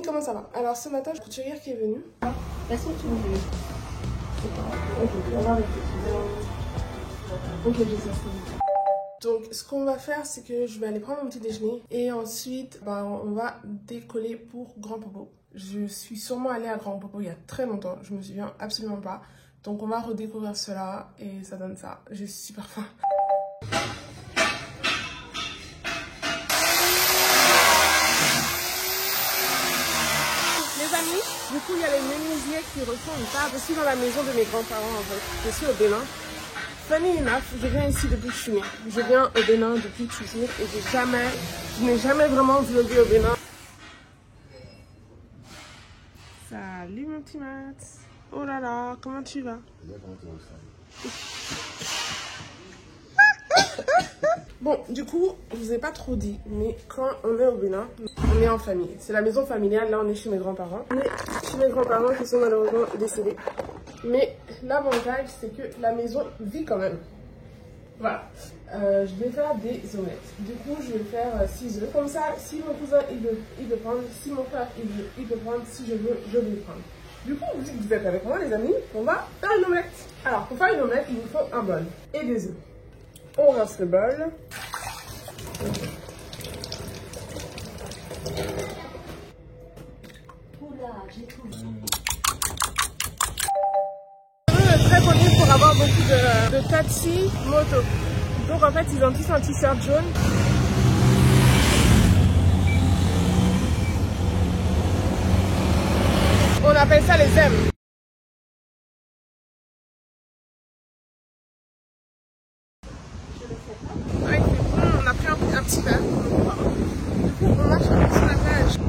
comment ça va? Alors ce matin, j'ai couturière qui est venue. Est-ce que tu veux? Ok, je sais. Donc ce qu'on va faire, c'est que je vais aller prendre mon petit déjeuner et ensuite on va décoller pour Grand Popo. Je suis sûrement allée à Grand Popo il y a très longtemps, je me souviens absolument pas. Donc on va redécouvrir cela et ça donne ça. J'ai super faim. Les amis, du coup il y a les menuisiers qui refont une table. Je suis dans la maison de mes grands-parents en fait. Je suis au Bénin. Funny enough, je viens ici depuis que je suis née. Je viens au Bénin depuis toujours et je n'ai jamais vraiment vlogué au Bénin. Salut mon petit Max. Oh là là, comment tu vas? Bon, du coup, je vous ai pas trop dit, mais quand on est au Bénin, on est en famille. C'est la maison familiale, là on est chez mes grands-parents. On est chez mes grands-parents qui sont malheureusement décédés. Mais l'avantage, c'est que la maison vit quand même. Voilà. Je vais faire des omelettes. Du coup, je vais faire 6 œufs. Comme ça, si mon cousin il veut prendre, si mon frère il veut prendre, si je veux, je vais prendre. Du coup, vous êtes avec moi les amis, on va faire une omelette. Alors, pour faire une omelette, il nous faut un bol et des œufs. On rince le bol. Très connu pour avoir beaucoup de taxis moto. Donc en fait, ils ont tous un t-shirt jaune. On appelle ça les M. Ouais, on a pris un petit verre. Du coup, on marche un peu sur la plage.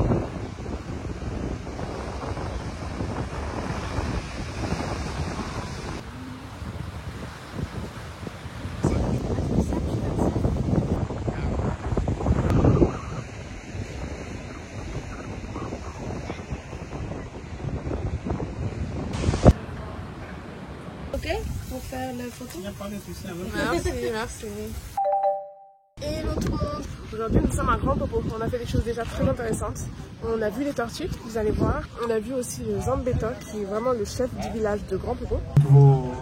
Ok, pour faire la photo. Il n'y a pas de souci. Merci, merci. Hello tout le monde. Aujourd'hui nous sommes à Grand Popo. On a fait des choses déjà très intéressantes. On a vu les tortues, vous allez voir. On a vu aussi le Zambeta qui est vraiment le chef du village de Grand Popo. Vos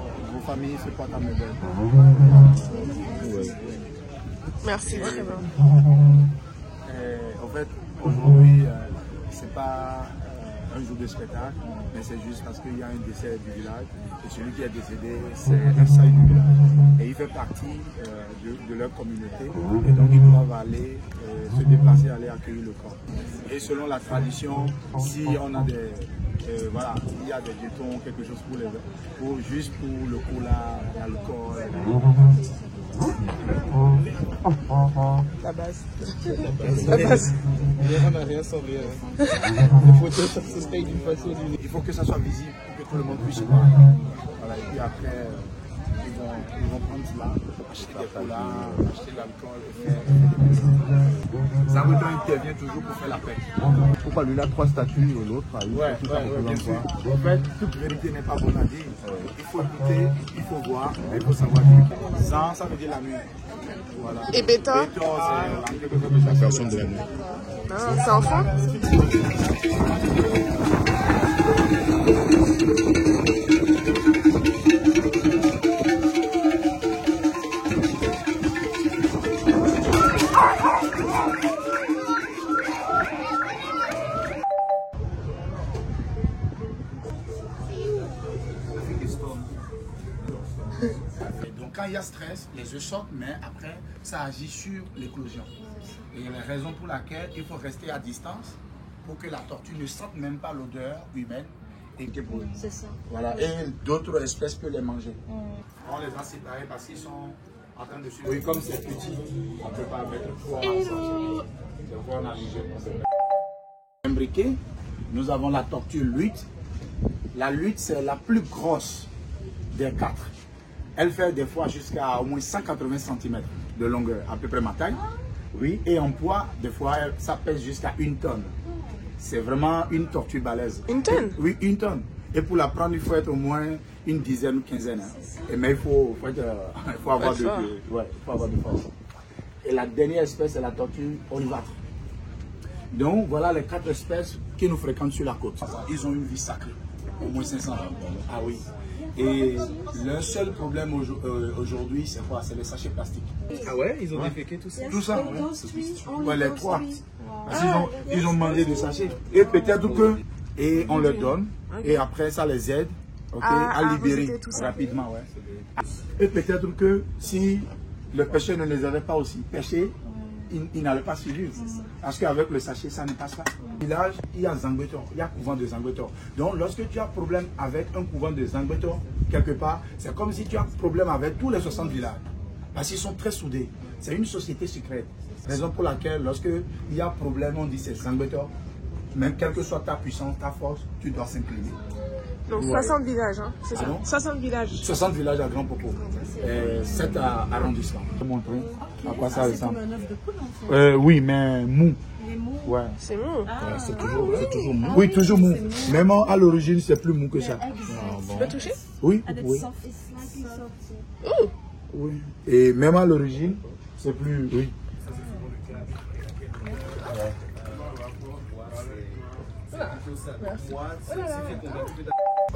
familles se portent à merveille. Merci, très bien. En fait, aujourd'hui, c'est pas un jour de spectacle, mais c'est juste parce qu'il y a un décès du village et celui qui est décédé, c'est un sage du village. Et il fait partie de leur communauté et donc ils doivent aller se déplacer, aller accueillir le corps. Et selon la tradition, si on a des voilà, il y a des jetons, quelque chose juste pour le cola, l'alcool. La base. La base. On n'a rien sans rien. Il faut que ça soit visible pour que tout le monde puisse voir. Voilà, et puis après, ils vont prendre cela, acheter des colas, acheter de l'alcool et faire des Zambeta intervient toujours pour faire la paix. Pourquoi lui a 3 statues et l'autre a une ouais, bien sûr. En fait, toute vérité n'est pas bonne à dire. Il faut écouter, il faut voir, mais il faut savoir dire. Zan, ça veut dire la nuit. Voilà. Et Beta, c'est la personne de la nuit. Ah, c'est enfant. Donc quand il y a stress, les œufs sortent, mais après, ça agit sur l'éclosion. Et la raison pour laquelle il faut rester à distance pour que la tortue ne sente même pas l'odeur humaine. C'est ça. Voilà, et d'autres espèces peuvent les manger. On les a séparés parce qu'ils sont en train de suivre. Oui, comme c'est petit, on ne peut pas mettre trop ensemble. Donc on a jugé pour ça. Imbriqué, nous avons la tortue lutte. La lutte, c'est la plus grosse des 4. Elle fait des fois jusqu'à au moins 180 cm de longueur, à peu près ma taille. Oui, et en poids, des fois, ça pèse jusqu'à 1 tonne. C'est vraiment une tortue balèze. 1 tonne? Oui, 1 tonne. Et pour la prendre, il faut être au moins une dizaine ou quinzaine. Hein. Mais il faut avoir de force. Et la dernière espèce, c'est la tortue olivâtre. Donc voilà les 4 espèces qui nous fréquentent sur la côte. Ils ont une vie sacrée, au moins 500 ans. Ah oui. Et le seul problème aujourd'hui, c'est quoi? C'est les sachets plastiques. Ah ouais, ils ont déféqué tout ça? Tout ça, ouais, les 3. Ils ont mangé des sachets. Et peut-être que, et on leur donne, et après ça les aide, à libérer rapidement. Ouais. Et peut-être que si le pêcheur ne les avait pas aussi pêchés, il n'allait pas survivre. Parce qu'avec le sachet, ça ne passe pas. Au village, il y a Zangbetor, il y a couvent de Zangbetor. Donc, lorsque tu as problème avec un couvent de Zangbetor, quelque part, c'est comme si tu as problème avec tous les 60 villages. Parce qu'ils sont très soudés. C'est une société secrète. Raison pour laquelle, lorsqu'il y a problème, on dit c'est Zangbetor. Même quelle que soit ta puissance, ta force, tu dois s'incliner. Donc 60 villages, hein, c'est ça? 60 villages. 60 villages à Grand Popo. 7 arrondissements. Je vais montrer à quoi ça ressemble. C'est comme un œuf de poule en fait. Oui, mais mou. Les mots. Ouais. C'est mou. C'est toujours mou. Oui, toujours mou. Même à l'origine, c'est plus mou que ça. Tu peux toucher? Oui, oui. Oui. Et même à l'origine, c'est plus... Oui.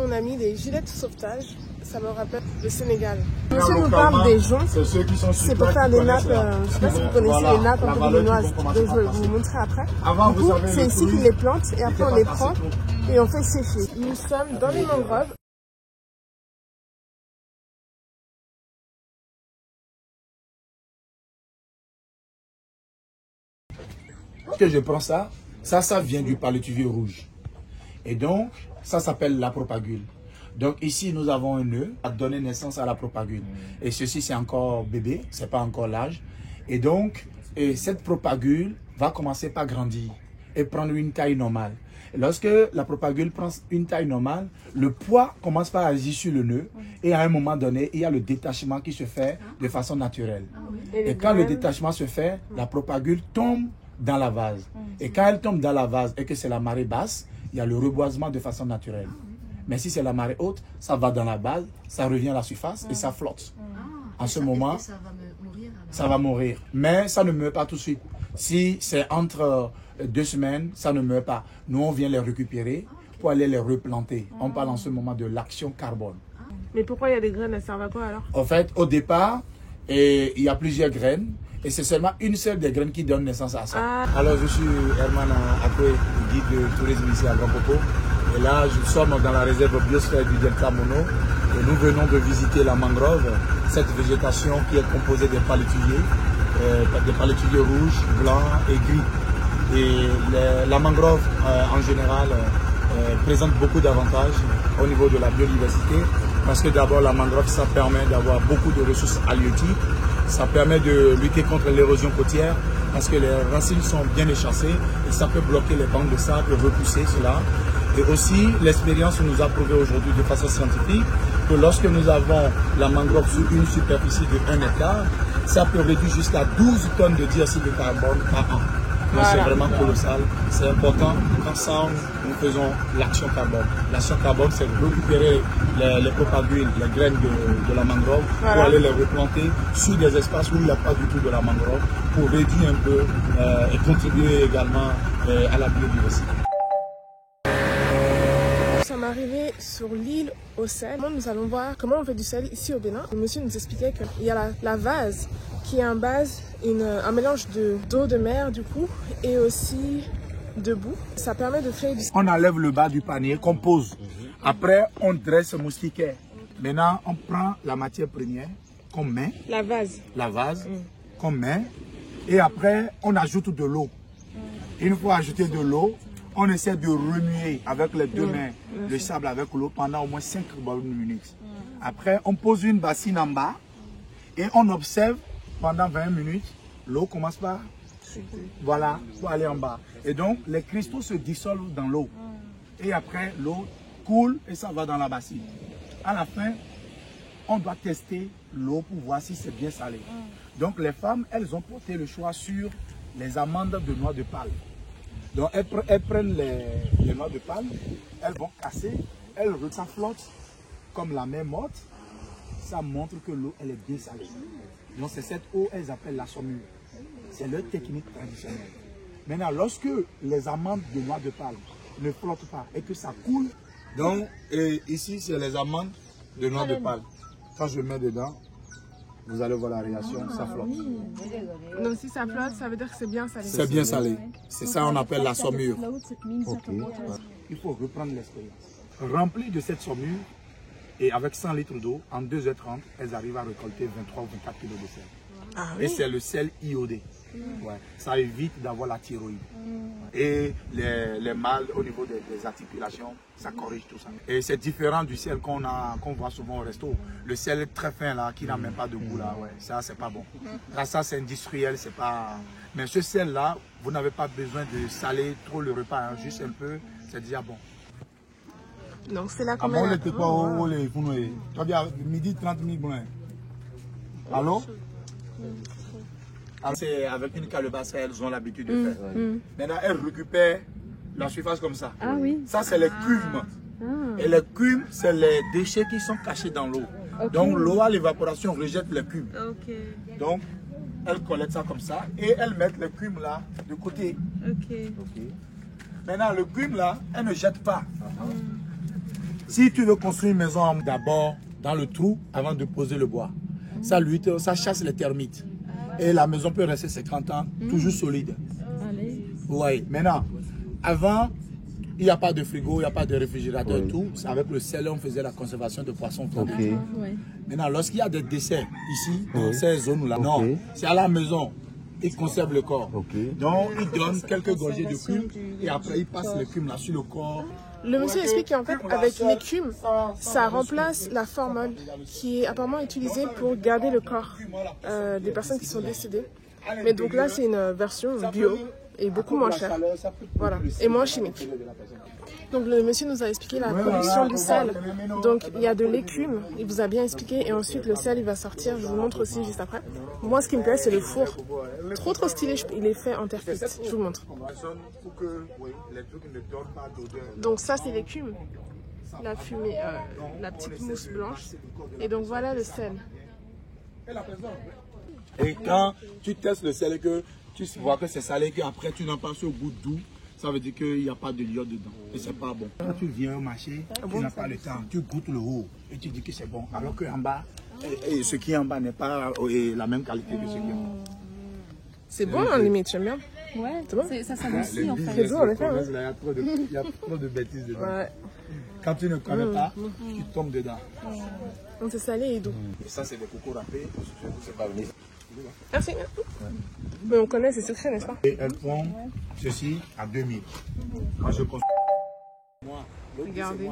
On a mis des gilets de sauvetage, ça me rappelle le Sénégal. Monsieur nous parle des joncs, c'est pour faire des nappes, je ne sais pas si vous connaissez les nappes un peu béninoises, donc je vais vous montrer après. Du coup, c'est ici qu'ils les plantent et après on les prend et on fait sécher. Nous sommes dans les mangroves. Que je prends ça vient du palétuvier rouge. Et donc, ça s'appelle la propagule. Donc ici, nous avons un nœud à donner naissance à la propagule. Et ceci, c'est encore bébé, c'est pas encore l'âge. Et donc, cette propagule va commencer par grandir et prendre une taille normale. Et lorsque la propagule prend une taille normale, le poids commence par agir sur le nœud. Et à un moment donné, il y a le détachement qui se fait de façon naturelle. Et quand le détachement se fait, la propagule tombe dans la vase. Et quand elle tombe dans la vase et que c'est la marée basse, il y a le reboisement de façon naturelle. Mais si c'est la marée haute, ça va dans la base, ça revient à la surface et ça flotte. En ce moment, ça va mourir. Ça va mourir. Mais ça ne meurt pas tout de suite. Si c'est entre 2 semaines, ça ne meurt pas. Nous, on vient les récupérer pour aller les replanter. On parle en ce moment de l'action carbone. Mais pourquoi il y a des graines, elles servent à quoi alors? En fait, au départ, il y a plusieurs graines. Et c'est seulement une seule des graines qui donne naissance à ça. Alors, je suis Herman Akwe, guide de tourisme ici à Grand Popo. Et là, nous sommes dans la réserve biosphère du Delta Mono. Et nous venons de visiter la mangrove, cette végétation qui est composée des palétuviers rouges, blancs et gris. Et la mangrove, en général, présente beaucoup d'avantages au niveau de la biodiversité. Parce que d'abord, la mangrove, ça permet d'avoir beaucoup de ressources halieutiques. Ça permet de lutter contre l'érosion côtière parce que les racines sont bien échassées et ça peut bloquer les bancs de sable et repousser cela. Et aussi, l'expérience nous a prouvé aujourd'hui de façon scientifique que lorsque nous avons la mangrove sur une superficie de 1 hectare, ça peut réduire jusqu'à 12 tonnes de dioxyde de carbone par an. Donc c'est vraiment colossal, c'est important qu'ensemble nous faisons l'action carbone. L'action carbone, c'est de récupérer les propagules, les graines de la mangrove pour aller les replanter sur des espaces où il n'y a pas du tout de la mangrove pour réduire un peu et contribuer également à la biodiversité. Nous sommes arrivés sur l'île au sel. Nous allons voir comment on fait du sel ici au Bénin. Le monsieur nous expliquait qu'il y a la vase qui est en base un mélange d'eau de mer du coup et aussi de boue. Ça permet de créer du sel. On enlève le bas du panier qu'on pose. Après, on dresse le moustiquaire. Maintenant, on prend la matière première qu'on met. La vase. Qu'on met. Et après, on ajoute de l'eau. Une fois ajouté de l'eau, on essaie de remuer avec les 2 mains le sable avec l'eau pendant au moins 5 bonnes minutes. Après, on pose une bassine en bas et on observe pendant 20 minutes. L'eau commence par, voilà, pour aller en bas. Et donc, les cristaux se dissolvent dans l'eau. Et après, l'eau coule et ça va dans la bassine. À la fin, on doit tester l'eau pour voir si c'est bien salé. Donc, les femmes, elles ont porté le choix sur les amandes de noix de palme. Donc, elles prennent les noix de palme, elles vont casser, ça flotte comme la mer morte. Ça montre que l'eau, elle est bien salée. Donc, c'est cette eau, elles appellent la saumure. C'est leur technique traditionnelle. Maintenant, lorsque les amandes de noix de palme ne flottent pas et que ça coule, donc ici c'est les amandes de noix de palme. Quand je mets dedans, vous allez voir la réaction, ça flotte. Donc si ça flotte, ça veut dire que c'est bien salé. C'est bien salé. C'est ça qu'on appelle la saumure. Il faut reprendre l'expérience. Rempli de cette saumure, et avec 100 litres d'eau, en 2h30, elles arrivent à récolter 23 ou 24 kg de sel. Ah, oui. Et c'est le sel iodé. Ouais. Ça évite d'avoir la thyroïde. Et les mal au niveau des articulations, ça corrige tout ça. Et c'est différent du sel qu'on voit souvent au resto. Le sel très fin là, qui n'a même pas de goût là, ouais, ça c'est pas bon. Là, ça c'est industriel, c'est pas... Mais ce sel là, vous n'avez pas besoin de saler trop le repas, hein, juste un peu, c'est déjà bon. Donc c'est là qu'on met midi 30 minutes. Allô? C'est avec une calebasse, elles ont l'habitude de faire. Maintenant, elles récupèrent la surface comme ça. Ah oui. Ça, c'est les cumes. Et les cumes, c'est les déchets qui sont cachés dans l'eau. Donc, l'eau à l'évaporation rejette les cumes. Donc, elles collectent ça comme ça et elles mettent les cumes là de côté. Maintenant, le cume là, elles ne jettent pas. Si tu veux construire une maison d'abord dans le trou avant de poser le bois, ça chasse les termites. Et la maison peut rester 50 ans, toujours solide. Oui, maintenant, avant, il n'y a pas de frigo, il n'y a pas de réfrigérateur, tout. C'est avec le sel, on faisait la conservation de poissons. Maintenant, lorsqu'il y a des décès ici, dans ces zones-là, non, c'est à la maison. Ils conservent le corps. Donc, ils donnent quelques gorgées de cume et après, ils passent le cume là sur le corps. Le monsieur explique qu'en fait, avec l'écume, ça remplace la formol qui est apparemment utilisée pour garder le corps des personnes qui sont décédées. Mais donc là, c'est une version bio et beaucoup moins chère. Voilà, et moins chimique. Donc le monsieur nous a expliqué la production du sel. Donc il y a de l'écume, il vous a bien expliqué, et ensuite le sel il va sortir, je vous montre aussi juste après. Moi ce qui me plaît c'est le four, trop stylé, il est fait en terre cuite, je vous montre. Donc ça c'est l'écume, la fumée, la petite mousse blanche, et donc voilà le sel. Et quand tu testes le sel et que tu vois que c'est salé, qu'après tu n'as pas ce goût doux, ça veut dire qu'il n'y a pas de l'iode dedans. Et c'est pas bon. Quand tu viens au marché, tu n'as pas le temps. Tu goûtes le haut et tu dis que c'est bon. Alors qu'en bas, et ce qui est en bas n'est pas la même qualité que ce qui est en bas. C'est bon en limite, j'aime bien. Ouais, c'est bon. Ça s'adoucit en fait. C'est bon en effet. Il y a trop de bêtises dedans. Ouais. Quand tu ne connais pas, tu tombes dedans. Donc c'est salé et doux. Et ça c'est des cocos râpés. C'est pas venu. Merci. Mais on connaît ces secrets, n'est-ce pas? Et elles font ceci à 2000. Moi je construis. Regardez.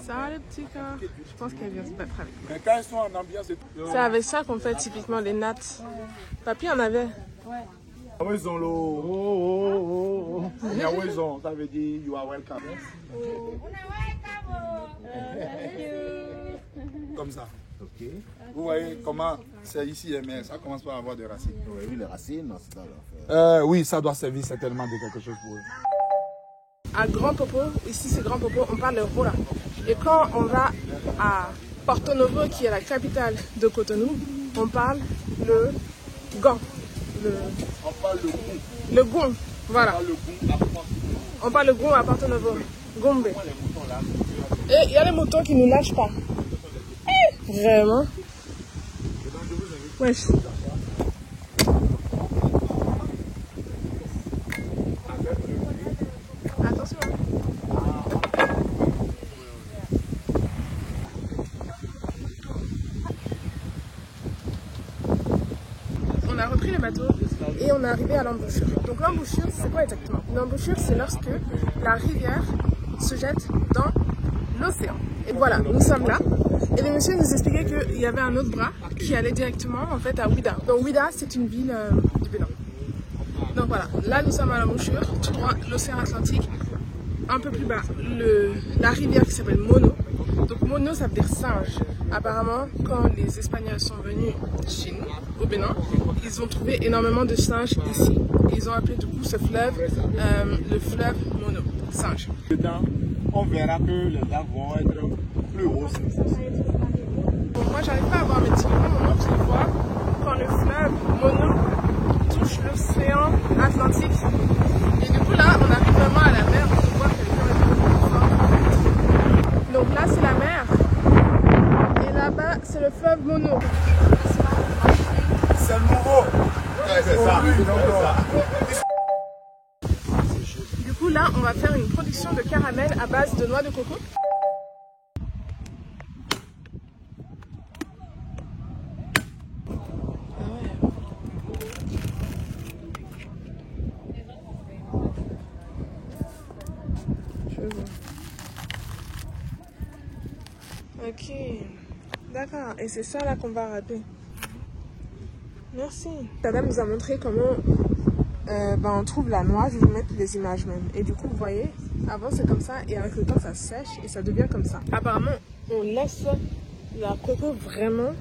Ça les petits cas. Je pense qu'elles viennent se battre avec. Mais quand elles sont en ambiance, c'est avec ça qu'on fait typiquement les nattes. Papy en avait. Ouais. Ils ont l'eau. Ils ont, ça veut dire you are welcome. Comme ça. Ok. Vous voyez comment c'est ici, mais ça commence par avoir des racines. Oui, les racines, c'est ça. Oui, ça doit servir certainement de quelque chose pour eux. À Grand Popo, ici c'est Grand Popo, on parle de Rola. Et quand on va à Porto Novo, qui est la capitale de Cotonou, on parle le gant. On parle le goût. Le goût, voilà. On parle le goût à Porto Novo. Gombe. Et il y a les moutons qui ne nous lâchent pas. Vraiment. Wesh. Attention. On a repris le bateau et on est arrivé à l'embouchure. Donc l'embouchure, c'est quoi exactement? L'embouchure, c'est lorsque la rivière se jette dans l'océan. Et voilà, nous sommes là. Et le monsieur nous expliquait qu'il y avait un autre bras qui allait directement en fait à Ouida. Donc Ouida, c'est une ville du Bénin. Donc voilà, là nous sommes à l'embouchure, tout droit l'océan Atlantique. Un peu plus bas, la rivière qui s'appelle Mono. Donc Mono, ça veut dire singe. Apparemment, quand les Espagnols sont venus chez nous, au Bénin, ils ont trouvé énormément de singes ici. Ils ont appelé du coup ce fleuve le fleuve Mono, singe. Dedans, on verra que les lacs vont être plus hauts. Bon, moi, j'arrive pas à voir, mais typiquement, mon oncle, il voit quand le fleuve Mono touche l'océan Atlantique. Et du coup là, on arrive vraiment à la mer. On peut voir qu'elle est quand même beaucoup forte. Donc là, c'est la mer. Et là-bas, c'est le fleuve Mono. C'est le nouveau. Ouais, c'est ça. Du coup là, on va faire une production de caramel à base de noix de coco. Ok, d'accord. Et c'est ça là qu'on va râper. Merci. La dame nous a montré comment on trouve la noix. Je vais vous mettre les images même. Et du coup, vous voyez, avant c'est comme ça et avec le temps ça sèche et ça devient comme ça. Apparemment, on laisse la coco vraiment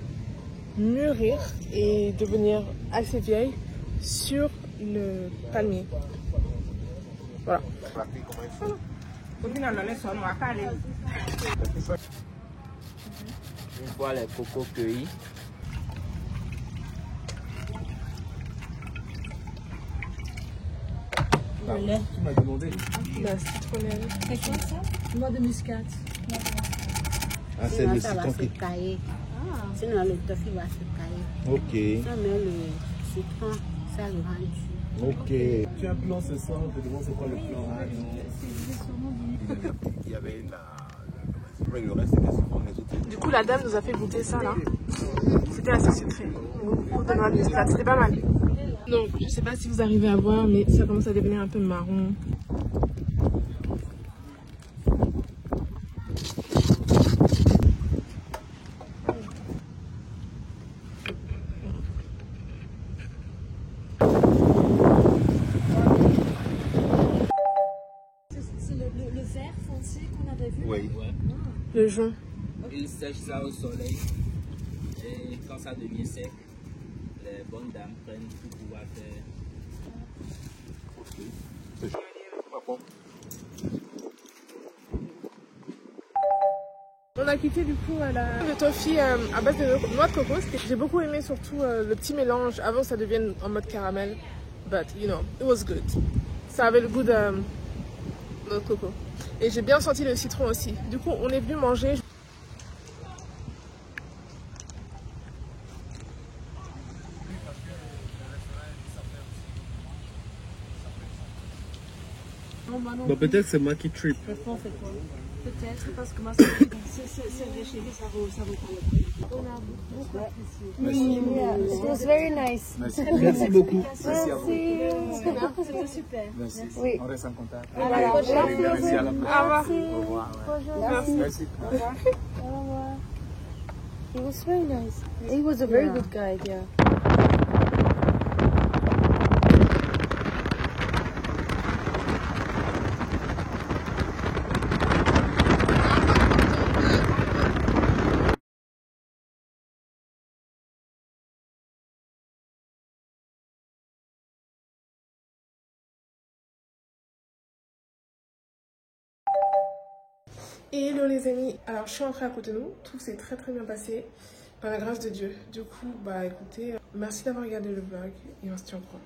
mûrir et devenir assez vieille sur le palmier. Voilà. Une fois les cocos cueillis, Tu m'as demandé. La citronnelle. C'est quoi ça? Noix de muscade. Ah, c'est le citron qui... cailler. Sinon, le tofu va se cailler. Ok, Ça met le citron, ça le rend dur. ok. Tu as un plan ce soir, je te demande c'est quoi le plan. Il y avait le reste, c'était souvent les autres. Du coup, la dame nous a fait goûter ça là. C'était assez sucré. Beaucoup de noix de muscade, c'était pas mal. Donc, je sais pas si vous arrivez à voir, mais ça commence à devenir un peu marron. C'est le vert foncé qu'on avait vu. Oui. Le jonc. ils sèchent ça au soleil. Et quand ça devient sec, les bonnes dames prennent pour pouvoir faire. On a quitté du coup le toffee à base de noix de coco. J'ai beaucoup aimé surtout le petit mélange avant que ça devienne en mode caramel. But you know, it was good. Ça avait le goût de noix de coco. Et j'ai bien senti le citron aussi. Du coup, on est venu manger. Bon, peut-être c'est moi qui trip. Peut-être parce que moi, c'est chéri, ça vaut pas le prix. On a beaucoup apprécié. It was very nice. Merci beaucoup. Merci à vous. C'était super. Merci. Oui. On reste en contact. À la prochaine. Merci à la prochaine. Au revoir. Au revoir. Merci. Merci. It was very nice. He was a very good guide, yeah. Hello les amis, alors je suis entrée à Cotonou, tout s'est très bien passé par la grâce de Dieu. Du coup, bah écoutez, merci d'avoir regardé le vlog et on se tient au courant.